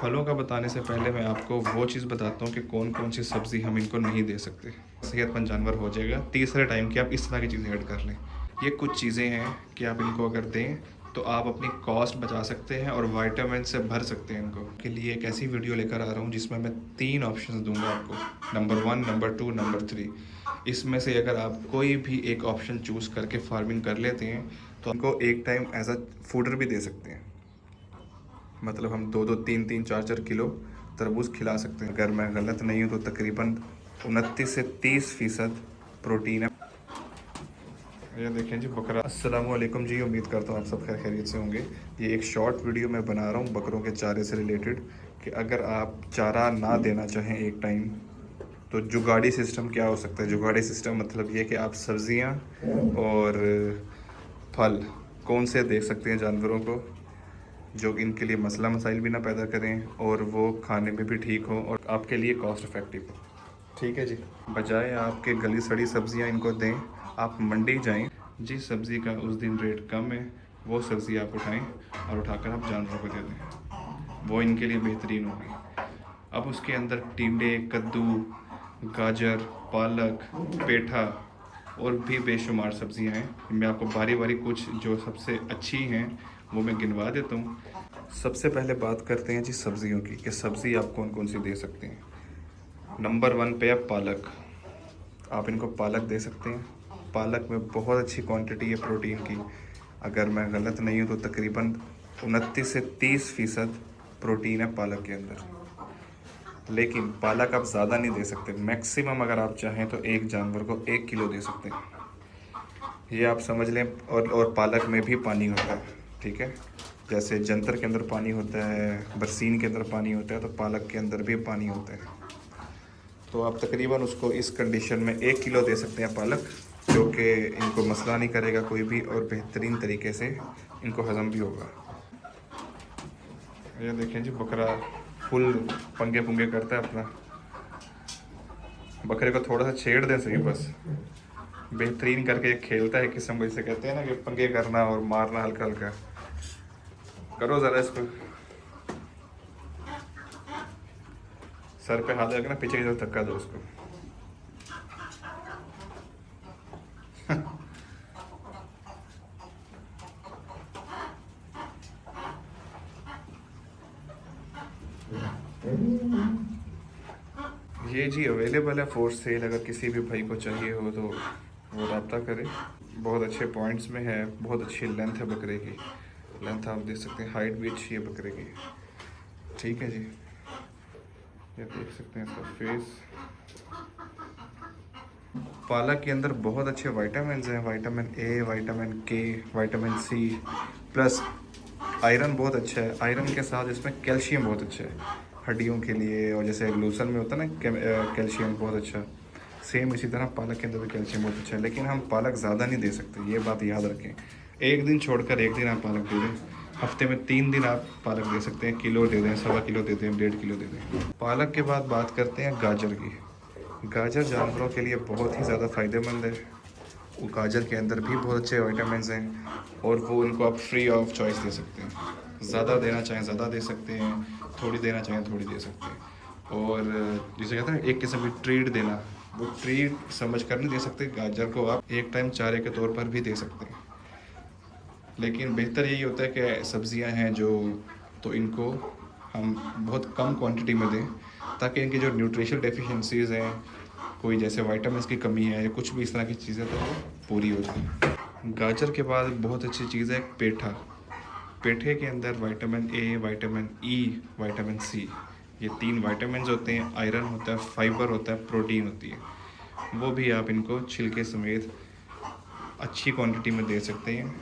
फलों का बताने से पहले मैं आपको वो चीज़ बताता हूँ कि कौन कौन सी सब्ज़ी हम इनको नहीं दे सकते। सेहतमंद जानवर हो जाएगा तीसरे टाइम कि आप इस तरह की चीज़ें ऐड कर लें। ये कुछ चीज़ें हैं कि आप इनको अगर दें तो आप अपनी कॉस्ट बचा सकते हैं और विटामिन से भर सकते हैं इनको। के लिए एक ऐसी वीडियो लेकर आ रहा हूँ जिसमें मैं 3 ऑप्शंस दूंगा आपको, नंबर 1, नंबर 2, नंबर 3। इसमें से अगर आप कोई भी एक ऑप्शन चूज़ करके फार्मिंग कर लेते हैं तो इनको एक टाइम एज अ फूडर भी दे सकते हैं। मतलब हम 2-2, 3-3, 4-4 किलो तरबूज खिला सकते हैं। अगर मैं गलत नहीं हूँ तो तकरीबन 29 से 30% प्रोटीन है। ये देखें जी बकरा। अस्सलाम वालेकुम जी, उम्मीद करता हूँ आप सब खैर खैरियत से होंगे। ये एक शॉर्ट वीडियो मैं बना रहा हूँ बकरों के चारे से रिलेटेड कि अगर आप चारा ना देना चाहें एक टाइम तो जुगाड़ी सिस्टम क्या हो सकता है। जुगाड़ी सिस्टम मतलब ये कि आप सब्ज़ियाँ और फल कौन से दे सकते हैं जानवरों को जो इनके लिए मसला मसाइल भी ना पैदा करें और वो खाने में भी ठीक हो और आपके लिए कॉस्ट इफ़ेक्टिव हो। ठीक है जी, बजाय आपके गली सड़ी सब्ज़ियाँ इनको दें, आप मंडी जाएं, जिस सब्ज़ी का उस दिन रेट कम है वो सब्ज़ी आप उठाएं और उठाकर आप जानवरों को दे दें, वो इनके लिए बेहतरीन होगी। अब उसके अंदर टिंडे, कद्दू, गाजर, पालक, पेठा और भी बेशुमार सब्ज़ियाँ हैं। मैं आपको बारी बारी कुछ जो सबसे अच्छी हैं वो मैं गिनवा देता हूँ। सबसे पहले बात करते हैं जी सब्ज़ियों की कि सब्ज़ी आप कौन कौन सी दे सकते हैं। नंबर 1 पे है पालक। आप इनको पालक दे सकते हैं। पालक में बहुत अच्छी क्वांटिटी है प्रोटीन की। अगर मैं गलत नहीं हूँ तो तकरीबन 29 से 30% प्रोटीन है पालक के अंदर। लेकिन पालक आप ज़्यादा नहीं दे सकते। मैक्सिमम अगर आप चाहें तो एक जानवर को 1 किलो दे सकते हैं, ये आप समझ लें। और पालक में भी पानी होता है, ठीक है। जैसे जंतर के अंदर पानी होता है, बरसीन के अंदर पानी होता है, तो पालक के अंदर भी पानी होता है। तो आप तकरीबन उसको इस कंडीशन में 1 किलो दे सकते हैं पालक, जो कि इनको मसला नहीं करेगा कोई भी और बेहतरीन तरीके से इनको हज़म भी होगा। ये देखें जी बकरा फुल पंगे पुंगे करता है अपना। बकरे को थोड़ा सा छेड़ दें सही, बस बेहतरीन करके खेलता है किस्म को, जिसे कहते हैं ना कि पंगे करना और मारना हल्का हल्का। करो ज़रा इसको, सर पे हाथ रखना, पीछे की तरफ धक्का दो उसको। ये जी अवेलेबल है फॉर सेल, अगर किसी भी भाई को चाहिए हो तो वो रब्ता करें। बहुत अच्छे पॉइंट्स में है, बहुत अच्छी लेंथ है बकरे की। लेंथ आप देख सकते हैं, हाइट भी अच्छी है बकरे की। ठीक है जी, ये देख सकते हैं इसका फेस। पालक के अंदर बहुत अच्छे विटामिन हैं, विटामिन ए, विटामिन के, विटामिन सी, प्लस आयरन बहुत अच्छा है। आयरन के साथ इसमें कैल्शियम बहुत अच्छा है हड्डियों के लिए, और जैसे लूसन में होता है ना कैल्शियम बहुत अच्छा, सेम इसी तरह पालक के अंदर भी कैल्शियम बहुत अच्छा है। लेकिन हम पालक ज़्यादा नहीं दे सकते, ये बात याद रखें। एक दिन छोड़कर एक दिन आप पालक दे दें, हफ्ते में 3 दिन आप पालक दे सकते हैं। किलो दे दें, 1.25 किलो दे दें, 1.5 किलो दे दें। पालक के बाद बात करते हैं गाजर की। गाजर जानवरों के लिए बहुत ही ज़्यादा फ़ायदेमंद है। वो गाजर के अंदर भी बहुत अच्छे विटामिन हैं और वो उनको आप फ्री ऑफ चॉइस दे सकते हैं। ज़्यादा देना चाहें ज़्यादा दे सकते हैं, थोड़ी देना चाहें थोड़ी दे सकते हैं। और जिसे कहते हैं एक किस्म की ट्रीट देना, वो ट्रीट समझ कर नहीं दे सकते। गाजर को आप एक टाइम चारे के तौर पर भी दे सकते हैं। लेकिन बेहतर यही होता है कि सब्ज़ियां हैं जो, तो इनको हम बहुत कम क्वांटिटी में दें ताकि इनकी जो न्यूट्रिशनल डेफिशिएंसीज़ हैं, कोई जैसे विटामिन्स की कमी है या कुछ भी इस तरह की चीज़ें, तो वो पूरी हो जाए। गाजर के बाद बहुत अच्छी चीज़ है पेठा। पेठे के अंदर vitamin A, vitamin E, vitamin C, ये 3 विटामिन होते हैं। आयरन होता है, फाइबर होता है, प्रोटीन होती है। वो भी आप इनको छिलके समेत अच्छी क्वांटिटी में दे सकते हैं।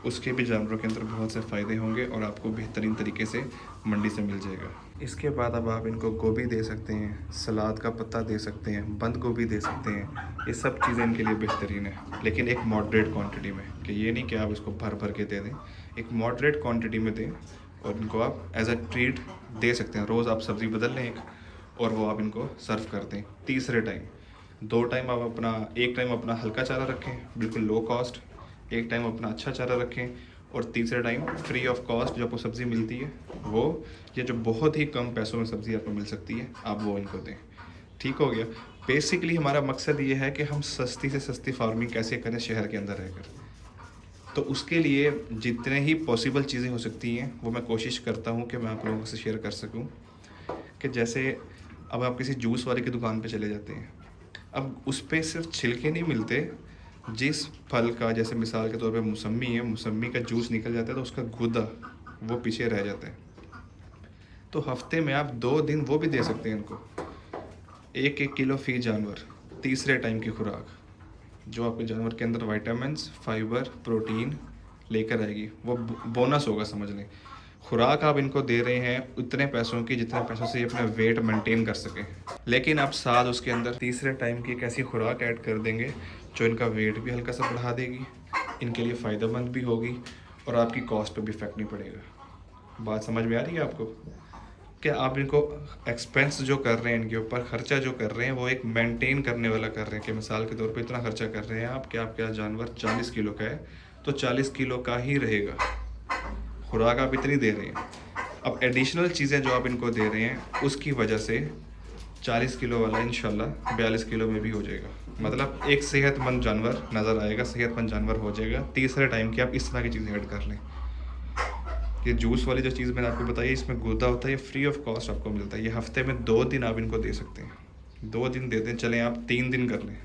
उसके भी जानवरों के अंदर बहुत से फ़ायदे होंगे और आपको बेहतरीन तरीके से मंडी से मिल जाएगा। इसके बाद अब आप इनको गोभी दे सकते हैं, सलाद का पत्ता दे सकते हैं, बंद गोभी दे सकते हैं। ये सब चीज़ें इनके लिए बेहतरीन है, लेकिन एक मॉडरेट क्वांटिटी में, कि ये नहीं कि आप इसको भर भर के दे दें। एक मॉडरेट क्वांटिटी में दें और इनको आप एज अ ट्रीट दे सकते हैं। रोज़ आप सब्ज़ी बदल लें एक, और वो आप इनको सर्व कर दें तीसरे टाइम। 2 टाइम आप एक टाइम अपना हल्का चारा रखें, बिल्कुल लो कॉस्ट। एक टाइम अपना अच्छा चारा रखें और तीसरा टाइम फ्री ऑफ कॉस्ट जो आपको सब्ज़ी मिलती है वो, या जो बहुत ही कम पैसों में सब्ज़ी आपको मिल सकती है आप वो इनको दें। ठीक हो गया। बेसिकली हमारा मकसद ये है कि हम सस्ती से सस्ती फार्मिंग कैसे करें शहर के अंदर रहकर। तो उसके लिए जितने ही पॉसिबल चीज़ें हो सकती हैं वो मैं कोशिश करता हूँ कि मैं आप लोगों से शेयर कर सकूँ। कि जैसे अब आप किसी जूस वाले की दुकान पे चले जाते हैं, अब उस पे सिर्फ छिलके नहीं मिलते, जिस फल का, जैसे मिसाल के तौर पे मौसम्मी है, मौसम्मी का जूस निकल जाता है तो उसका गूदा वो पीछे रह जाता है। तो हफ्ते में आप 2 दिन वो भी दे सकते हैं इनको, 1-1 किलो फी जानवर, तीसरे टाइम की खुराक जो आपके जानवर के अंदर विटामिन्स, फाइबर, प्रोटीन लेकर आएगी, वो बोनस होगा समझ लें। खुराक आप इनको दे रहे हैं उतने पैसों की जितने पैसों से ये अपना वेट मेंटेन कर सकें, लेकिन आप साथ उसके अंदर तीसरे टाइम की एक ऐसी खुराक ऐड कर देंगे जो इनका वेट भी हल्का सा बढ़ा देगी, इनके लिए फ़ायदेमंद भी होगी और आपकी कॉस्ट पे भी इफेक्ट नहीं पड़ेगा। बात समझ में आ रही है आपको? कि आप इनको एक्सपेंस जो कर रहे हैं, इनके ऊपर खर्चा जो कर रहे हैं वो एक मेंटेन करने वाला कर रहे हैं। कि मिसाल के तौर पे इतना खर्चा कर रहे हैं आप कि आपका जानवर 40 किलो का है तो 40 किलो का ही रहेगा, खुराक आप इतनी दे रहे हैं। अब एडिशनल चीज़ें जो आप इनको दे रहे हैं उसकी वजह से 40 किलो वाला इंशाल्लाह 42 किलो में भी हो जाएगा। मतलब एक सेहतमंद जानवर नज़र आएगा, सेहतमंद जानवर हो जाएगा। तीसरे टाइम की आप इस तरह की चीज़ें ऐड कर लें। ये जूस वाली जो चीज़ मैंने आपको बताई, इसमें गूदा होता है, ये फ्री ऑफ कॉस्ट आपको मिलता है। ये हफ्ते में 2 दिन आप इनको दे सकते हैं। 2 दिन दे दें, चलें आप 3 दिन कर लें,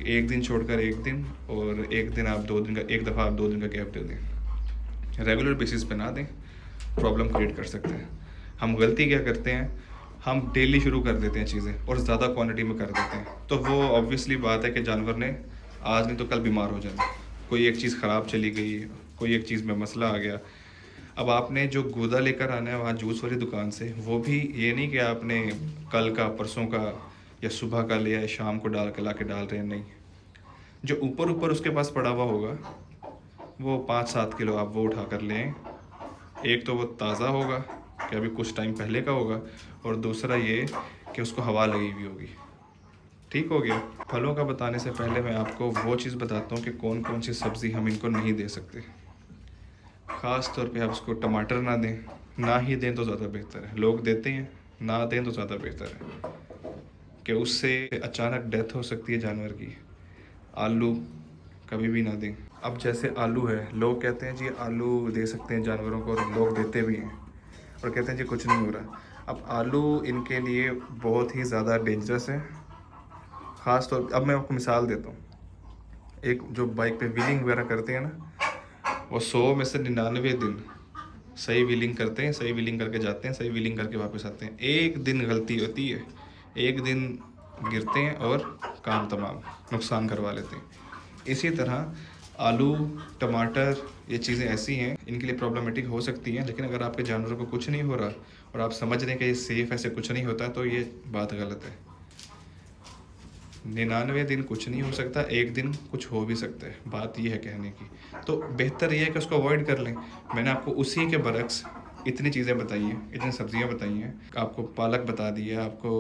एक दिन छोड़कर एक दिन, और एक दिन आप 2 दिन का, एक दफ़ा आप 2 दिन का गैप दे दें। रेगुलर बेसिस पे ना दें, प्रॉब्लम क्रिएट कर सकते हैं। हम गलती क्या करते हैं, हम डेली शुरू कर देते हैं चीज़ें और ज़्यादा क्वांटिटी में कर देते हैं, तो वो ऑब्वियसली बात है कि जानवर ने आज नहीं तो कल बीमार हो जाना। कोई एक चीज़ ख़राब चली गई, कोई एक चीज़ में मसला आ गया। अब आपने जो गूदा लेकर आना है वहाँ जूस वाली दुकान से, वो भी ये नहीं कि आपने कल का, परसों का या सुबह का लिया है, शाम को डाल के ला के डाल रहे हैं, नहीं। जो ऊपर ऊपर उसके पास पड़ा हुआ होगा वो 5-7 किलो आप वो उठा कर लें। एक तो वो ताज़ा होगा कि अभी कुछ टाइम पहले का होगा, और दूसरा ये कि उसको हवा लगी हुई होगी। ठीक हो गया। फलों का बताने से पहले मैं आपको वो चीज़ बताता हूँ कि कौन कौन सी सब्ज़ी हम इनको नहीं दे सकते। ख़ास तौर पे आप उसको टमाटर ना दें, ना ही दें तो ज़्यादा बेहतर है। लोग देते हैं, ना दें तो ज़्यादा बेहतर है कि उससे अचानक डेथ हो सकती है जानवर की। आलू कभी भी ना दें। अब जैसे आलू है, लोग कहते हैं जी आलू दे सकते हैं जानवरों को, और लोग देते भी हैं और कहते हैं जी कुछ नहीं हो रहा। अब आलू इनके लिए बहुत ही ज़्यादा डेंजरस है। ख़ास तौर अब मैं आपको मिसाल देता हूँ, एक जो बाइक पे व्हीलिंग वगैरह करते हैं ना, वो 100 में से 99 दिन सही व्हीलिंग करते हैं, सही व्हीलिंग करके जाते हैं, सही व्हीलिंग करके वापस आते हैं। एक दिन गलती होती है, एक दिन गिरते हैं और काम तमाम, नुकसान करवा लेते हैं। इसी तरह आलू, टमाटर, ये चीज़ें ऐसी हैं, इनके लिए प्रॉब्लमेटिक हो सकती हैं, लेकिन अगर आपके जानवरों को कुछ नहीं हो रहा और आप समझ रहे हैं कि ये सेफ़, ऐसे कुछ नहीं होता, तो ये बात गलत है। 99 दिन कुछ नहीं हो सकता, एक दिन कुछ हो भी सकता है, बात ये है कहने की। तो बेहतर ये है कि उसको अवॉइड कर लें। मैंने आपको उसी के बरक्स इतनी चीज़ें बताई हैं, इतनी सब्जियां बताई हैं। आपको पालक बता दी है, आपको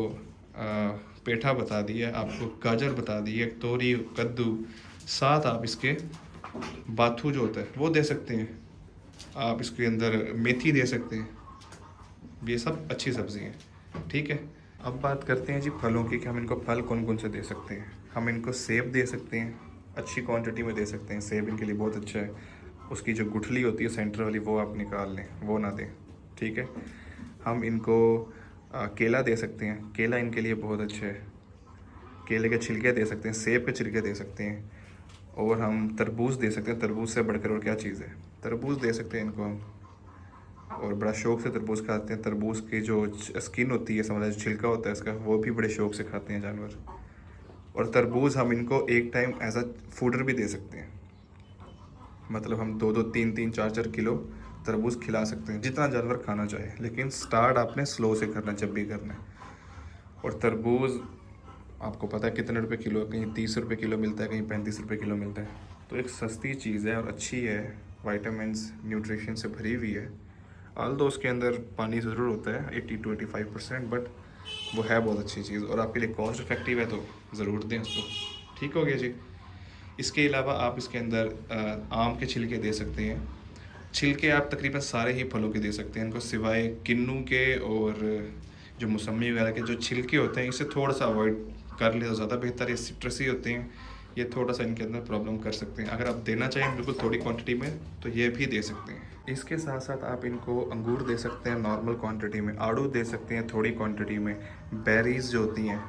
पेठा बता दी है, आपको गाजर बता दी है, तोरी, कद्दू, साथ आप इसके बाथू जो होता है वो दे सकते हैं, आप इसके अंदर मेथी दे सकते हैं। ये सब अच्छी सब्ज़ी हैं। ठीक है। अब बात करते हैं जी फलों की, कि हम इनको फल कौन कौन से दे सकते हैं। हम इनको सेब दे सकते हैं, अच्छी क्वांटिटी में दे सकते हैं। सेब इनके लिए बहुत अच्छा है। उसकी जो गुठली होती है सेंटर वाली, वो आप निकाल लें, वो ना दें। ठीक है। हम इनको केला दे सकते हैं, केला इनके लिए बहुत अच्छा है। केले के छिलके दे सकते हैं, सेब के छिलके दे सकते हैं, और हम तरबूज दे सकते हैं। तरबूज से बढ़कर और क्या चीज़ है, तरबूज दे सकते हैं इनको हम, और बड़ा शौक़ से तरबूज खाते हैं। तरबूज की जो स्किन होती है, समझ जो छिलका होता है इसका, वो भी बड़े शौक़ से खाते हैं जानवर। और तरबूज हम इनको एक टाइम एज अ फूडर भी दे सकते हैं, मतलब हम 2-2, 3-3, 4-4 किलो तरबूज खिला सकते हैं, जितना जानवर खाना चाहे। लेकिन स्टार्ट आपने स्लो से करना जब भी करना है। और तरबूज आपको पता है कितने रुपए किलो, कहीं 30 रुपये किलो मिलता है, कहीं 35 रुपये किलो मिलता है। तो एक सस्ती चीज़ है और अच्छी है, वाइटामिन्स, न्यूट्रिशन से भरी हुई है। तो उसके अंदर पानी ज़रूर होता है 80 to 85%, बट वो है बहुत अच्छी चीज़ और आपके लिए कॉस्ट इफेक्टिव है, तो ज़रूर दें उसको। ठीक हो गया जी। इसके अलावा आप इसके अंदर आम के छिलके दे सकते हैं। छिलके आप तकरीबन सारे ही फलों के दे सकते हैं इनको, सिवाय किन्नू के और जो मौसमी वगैरह के जो छिलके होते हैं इसे थोड़ा सा अवॉइड कर ले तो ज़्यादा बेहतर है। सिट्रसी होते हैं, ये थोड़ा सा इनके अंदर प्रॉब्लम कर सकते हैं। अगर आप देना चाहें बिल्कुल थोड़ी क्वांटिटी में तो ये भी दे सकते हैं। इसके साथ साथ आप इनको अंगूर दे सकते हैं नॉर्मल क्वांटिटी में, आड़ू दे सकते हैं थोड़ी क्वांटिटी में, बेरीज़ जो होती हैं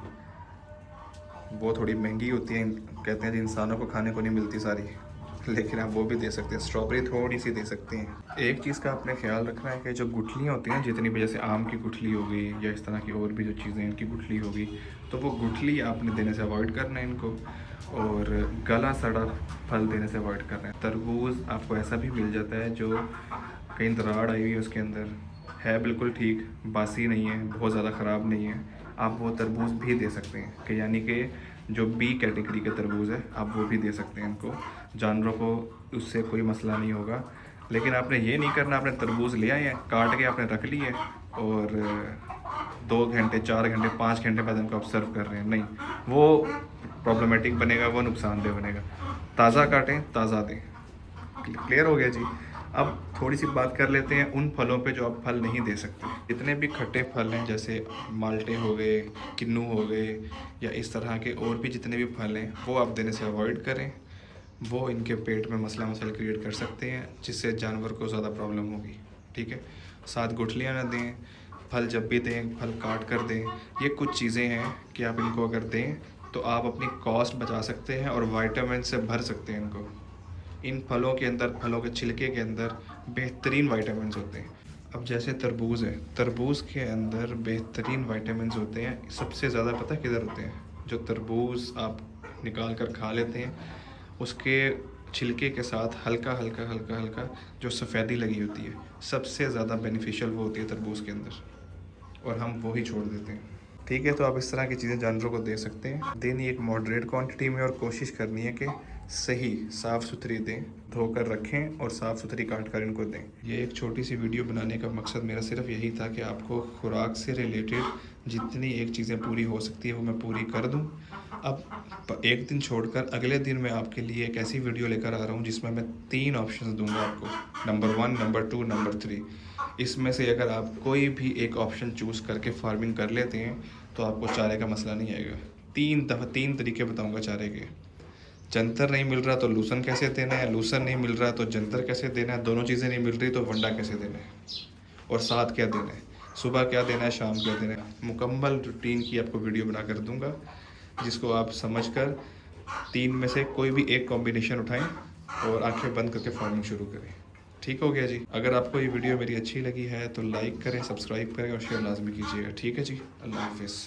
वो थोड़ी महंगी होती हैं, कहते हैं जी इंसानों को खाने को नहीं मिलती सारी, लेकिन आप वो भी दे सकते हैं। स्ट्रॉबेरी थोड़ी सी दे सकते हैं। एक चीज़ का आपने ख्याल रखना है कि जो गुठलियाँ होती हैं जितनी भी, जैसे आम की गुठली हो गई या इस तरह की और भी जो चीज़ें इनकी गुठली होगी, तो वो गुठली आपने देने से अवॉइड करना है इनको, और गला सड़ा फल देने से अवॉइड करना है। तरबूज आपको ऐसा भी मिल जाता है जो कहीं दराड़ आई हुई है उसके अंदर, है बिल्कुल ठीक, बासी नहीं है, बहुत ज़्यादा ख़राब नहीं है, आप वो तरबूज भी दे सकते हैं। कि यानी कि जो बी कैटेगरी के तरबूज है आप वो भी दे सकते हैं इनको, जानवरों को उससे कोई मसला नहीं होगा। लेकिन आपने ये नहीं करना, आपने तरबूज ले आए हैं, काट के आपने रख लिए और 2 घंटे 4 घंटे 5 घंटे बाद इनको आप सर्व कर रहे हैं, नहीं, वो प्रॉब्लमेटिक बनेगा, वो नुकसानदेह बनेगा। ताज़ा काटें, ताज़ा दें। क्लियर हो गया जी। अब थोड़ी सी बात कर लेते हैं उन फलों पे जो आप फल नहीं दे सकते। जितने भी खट्टे फल हैं, जैसे माल्टे हो गए, किन्नू हो गए, या इस तरह के और भी जितने भी फल हैं, वो आप देने से अवॉइड करें। वो इनके पेट में मसला मसाइल क्रिएट कर सकते हैं, जिससे जानवर को ज़्यादा प्रॉब्लम होगी। ठीक है, साथ गुठलियाँ ना दें, फल जब भी दें फल काट कर दें। ये कुछ चीज़ें हैं कि आप इनको अगर दें तो आप अपनी कॉस्ट बचा सकते हैं और वाइटामिन से भर सकते हैं इनको। इन फलों के अंदर, फलों के छिलके के अंदर बेहतरीन वाइटामिन होते हैं। अब जैसे तरबूज है, तरबूज के अंदर बेहतरीन वाइटामिन होते हैं। सबसे ज़्यादा पता किधर होते हैं? जो तरबूज आप निकाल कर खा लेते हैं उसके छिलके के साथ हल्का हल्का हल्का हल्का जो सफ़ेदी लगी होती है, सबसे ज़्यादा बेनिफिशियल वो होती है तरबूज के अंदर, और हम वो ही छोड़ देते हैं। ठीक है, तो आप इस तरह की चीज़ें जानवरों को दे सकते हैं। देनी एक मॉडरेट क्वांटिटी में, और कोशिश करनी है कि सही साफ़ सुथरी दें, धोकर रखें और साफ़ सुथरी काट कर इनको दें। ये एक छोटी सी वीडियो बनाने का मकसद मेरा सिर्फ यही था कि आपको खुराक से रिलेटेड जितनी एक चीज़ें पूरी हो सकती है वो मैं पूरी कर दूं। अब एक दिन छोड़कर अगले दिन मैं आपके लिए एक ऐसी वीडियो लेकर आ रहा हूँ जिसमें मैं 3 ऑप्शन दूँगा आपको, नंबर 1, नंबर 2, नंबर 3। इसमें से अगर आप कोई भी एक ऑप्शन चूज़ करके फार्मिंग कर लेते हैं तो आपको चारे का मसला नहीं आएगा। 3 तरीके बताऊँगा चारे के। जंतर नहीं मिल रहा तो लूसन कैसे देना है, लूसन नहीं मिल रहा तो जंतर कैसे देना है, दोनों चीज़ें नहीं मिल रही तो वंडा कैसे देना है, और साथ क्या देना है, सुबह क्या देना है, शाम क्या देना है। मुकम्मल रूटीन की आपको वीडियो बना कर दूँगा, जिसको आप समझकर 3 में से कोई भी एक कॉम्बिनेशन उठाएं और आंखें बंद करके फार्मिंग शुरू करें। ठीक हो गया जी। अगर आपको ये वीडियो मेरी अच्छी लगी है तो लाइक करें, सब्सक्राइब करें और शेयर लाजमी कीजिएगा। ठीक है जी, अल्लाह हाफिज़।